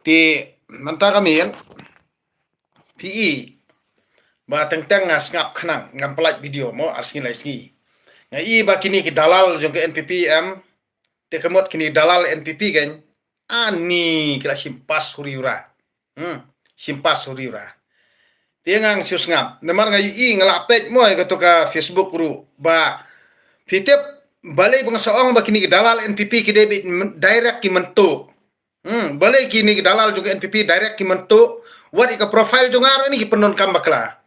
ti manta kami yan PE ba teng-teng ngap khanang ngam pelat video mo arsingi laisngi ngai ba kini ki dalal jong ke NPPM te kemot kini dalal NPP kan ani kira simpas huriura simpas huriura tiangang sius ngap nemar ngai i ngelapet mo ke ka Facebook ru ba fitep balai bangsaong ba kini ki dalal NPP ki direct ki mentuk balai kini ki dalal juga NPP direct ki mentuk wat ika profile jongar ini ki penon kam bakla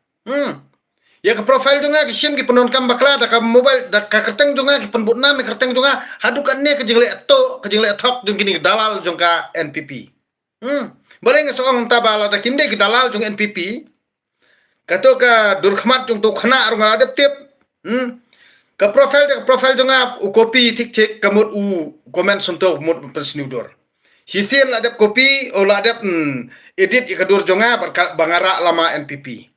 ya ke profile jonga ki sim ki penon kam bakla da ka mobile da ka kerteng jonga ki penbut nam kerteng jonga hadukan ne ke jingle to ke jingle thok jong kini dalal jong ka NPP balai ngasong tabala da kinde ki dalal jong NPP kato ka durkhmat jong to khana arung adep tip ka profile jonga u copy tik kamut u comment suntok mut persniudor hisin adep copy ola adep edit ikadur jonga bangara lama NPP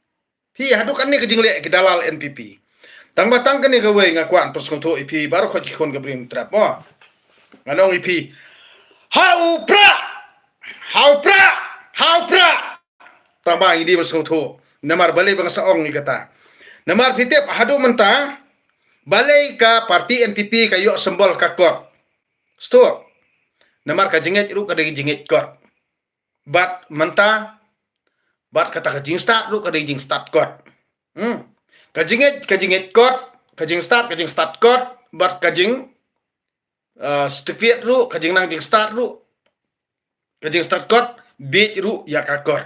hi hadukan ni kejingle ke dalal NPP tang batang kani ka we ngakuan perskonto IP baru kho kon ka brim trap mo nganong IP hau pra tamba ini perskonto namar balai bangsa ong ni kata namar fitep hadu menta balai ka parti NPP kayo sembol kakot sto namar ka jinget ru ka jinget kot bat menta bat kata ka jing start ru ka jing start kot ka jinget kot ka jing start kot bat ka jing stupid ru ka jing nang jing start ru ka jing start kot bit ru ya ka kot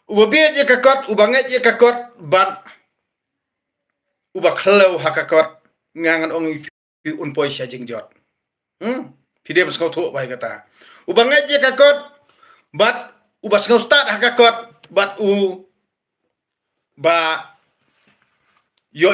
ubabit ya ka kot ubanget ya ka kot bat uba khlau hakakot ngangan ong pi unpoi sya jing jot pide bas kau bai kata ubanget je kakot bat ubas kau start hakakot bat u ba yo